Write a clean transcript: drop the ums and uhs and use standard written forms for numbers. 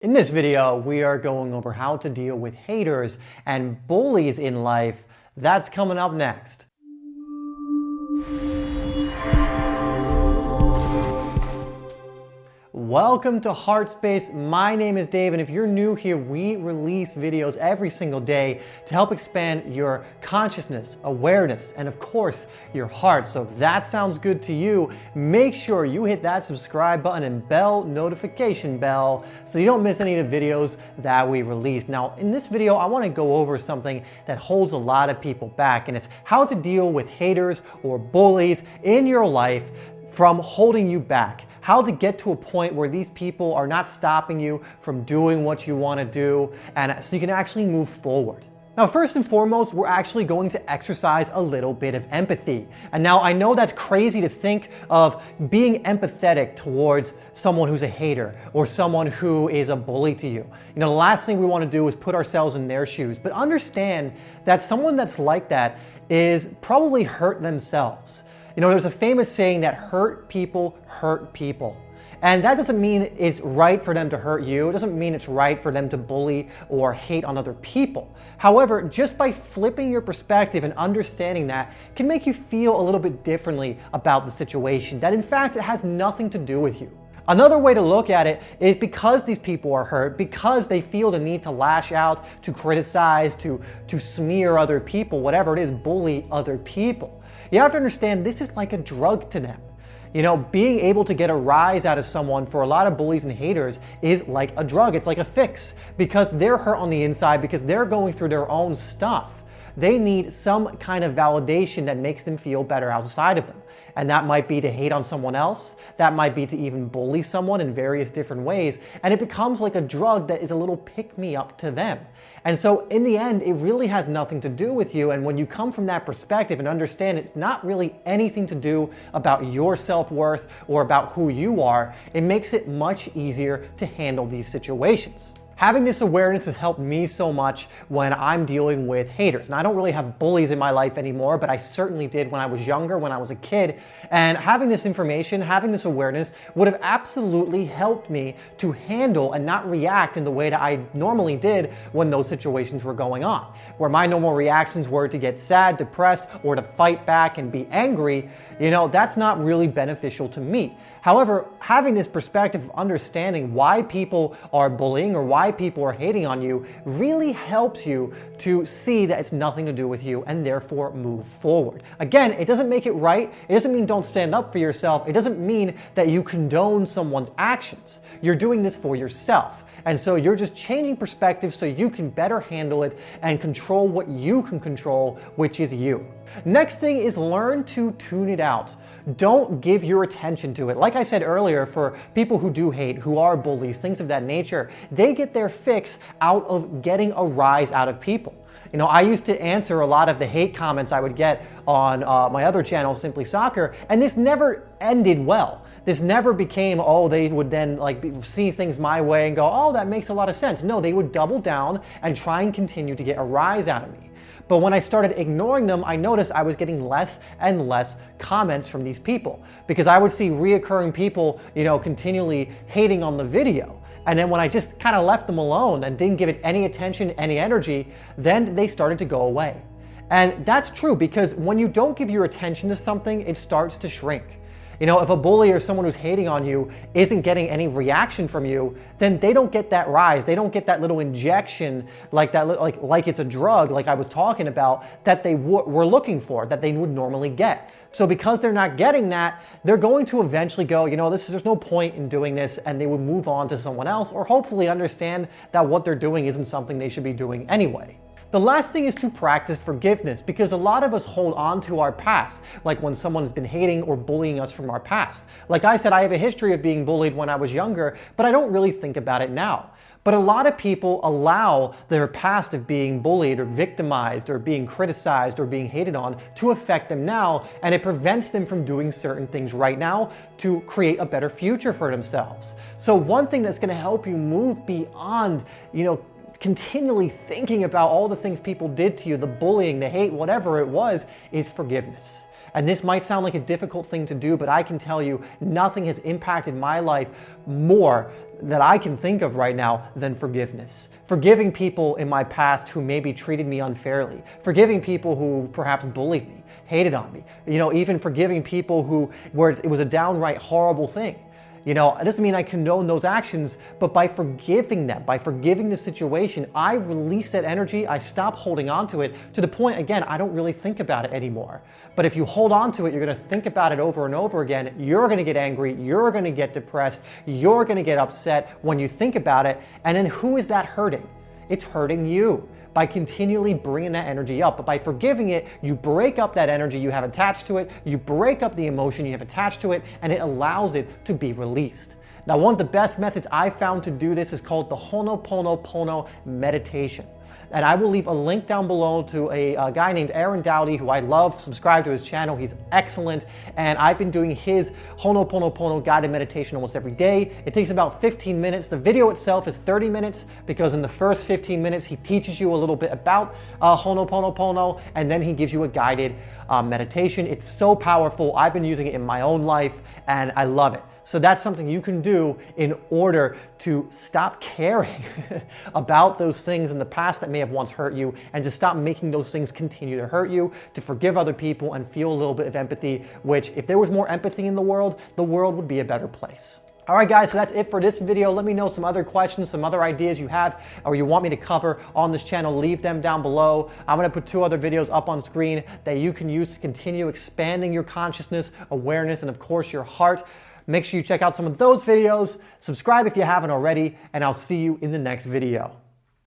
In this video, we are going over how to deal with haters and bullies in life. That's coming up next. Welcome to HeartSpace. My name is Dave, and if you're new here, we release videos every single day to help expand your consciousness, awareness, and of course, your heart. So if that sounds good to you, make sure you hit that subscribe button and notification bell so you don't miss any of the videos that we release. Now, in this video, I want to go over something that holds a lot of people back, and it's how to deal with haters or bullies in your life from holding you back. How to get to a point where these people are not stopping you from doing what you want to do, and so you can actually move forward. Now, first and foremost, we're actually going to exercise a little bit of empathy. And now I know that's crazy to think of being empathetic towards someone who's a hater or someone who is a bully to you. You know, the last thing we want to do is put ourselves in their shoes, but understand that someone that's like that is probably hurt themselves. You know, there's a famous saying that hurt people hurt people. And that doesn't mean it's right for them to hurt you. It doesn't mean it's right for them to bully or hate on other people. However, just by flipping your perspective and understanding that can make you feel a little bit differently about the situation, that in fact it has nothing to do with you. Another way to look at it is because these people are hurt, because they feel the need to lash out, to criticize, to smear other people, whatever it is, bully other people. You have to understand this is like a drug to them. You know, being able to get a rise out of someone for a lot of bullies and haters is like a drug. It's like a fix because they're hurt on the inside, because they're going through their own stuff. They need some kind of validation that makes them feel better outside of them. And that might be to hate on someone else. That might be to even bully someone in various different ways. And it becomes like a drug that is a little pick-me-up to them. And so in the end, it really has nothing to do with you. And when you come from that perspective and understand it's not really anything to do about your self-worth or about who you are, it makes it much easier to handle these situations. Having this awareness has helped me so much when I'm dealing with haters. And I don't really have bullies in my life anymore, but I certainly did when I was younger, when I was a kid. And having this information, having this awareness would have absolutely helped me to handle and not react in the way that I normally did when those situations were going on. Where my normal reactions were to get sad, depressed, or to fight back and be angry, you know, that's not really beneficial to me. However, having this perspective of understanding why people are bullying or why people are hating on you really helps you to see that it's nothing to do with you and therefore move forward. Again, it doesn't make it right. It doesn't mean don't stand up for yourself. It doesn't mean that you condone someone's actions. You're doing this for yourself. And so you're just changing perspective so you can better handle it and control what you can control, which is you. Next thing is learn to tune it out. Don't give your attention to it. Like I said earlier, for people who do hate, who are bullies, things of that nature, they get their fix out of getting a rise out of people. You know, I used to answer a lot of the hate comments I would get on my other channel, Simply Soccer, and this never ended well. This never became, oh, they would then see things my way and go, oh, that makes a lot of sense. No, they would double down and try and continue to get a rise out of me. But when I started ignoring them, I noticed I was getting less and less comments from these people because I would see reoccurring people, you know, continually hating on the video. And then when I just kind of left them alone and didn't give it any attention, any energy, then they started to go away. And that's true because when you don't give your attention to something, it starts to shrink. You know, if a bully or someone who's hating on you isn't getting any reaction from you, then they don't get that rise. They don't get that little injection like that, like it's a drug, like I was talking about, that they were looking for, that they would normally get. So because they're not getting that, they're going to eventually go, you know, there's no point in doing this, and they would move on to someone else, or hopefully understand that what they're doing isn't something they should be doing anyway. The last thing is to practice forgiveness, because a lot of us hold on to our past, like when someone has been hating or bullying us from our past. Like I said, I have a history of being bullied when I was younger, but I don't really think about it now. But a lot of people allow their past of being bullied or victimized or being criticized or being hated on to affect them now, and it prevents them from doing certain things right now to create a better future for themselves. So one thing that's going to help you move beyond, you know, continually thinking about all the things people did to you, the bullying, the hate, whatever it was, is forgiveness. And this might sound like a difficult thing to do, but I can tell you nothing has impacted my life more that I can think of right now than forgiveness. Forgiving people in my past who maybe treated me unfairly. Forgiving people who perhaps bullied me, hated on me. Even forgiving people where it was a downright horrible thing. It doesn't mean I condone those actions, but by forgiving them, by forgiving the situation, I release that energy, I stop holding on to it to the point, again, I don't really think about it anymore. But if you hold on to it, you're gonna think about it over and over again, you're gonna get angry, you're gonna get depressed, you're gonna get upset when you think about it, and then who is that hurting? It's hurting you by continually bringing that energy up. But by forgiving it, you break up that energy you have attached to it, you break up the emotion you have attached to it, and it allows it to be released. Now, one of the best methods I found to do this is called the Ho'oponopono meditation. And I will leave a link down below to a guy named Aaron Dowdy, who I love. Subscribe to his channel. He's excellent. And I've been doing his Ho'oponopono guided meditation almost every day. It takes about 15 minutes. The video itself is 30 minutes because in the first 15 minutes, he teaches you a little bit about Ho'oponopono, and then he gives you a guided meditation. It's so powerful. I've been using it in my own life, and I love it. So that's something you can do in order to stop caring about those things in the past that may have once hurt you, and to stop making those things continue to hurt you, to forgive other people and feel a little bit of empathy, which if there was more empathy in the world would be a better place. All right, guys, so that's it for this video. Let me know some other questions, some other ideas you have or you want me to cover on this channel. Leave them down below. I'm going to put 2 other videos up on screen that you can use to continue expanding your consciousness, awareness, and of course your heart. Make sure you check out some of those videos. Subscribe if you haven't already, and I'll see you in the next video.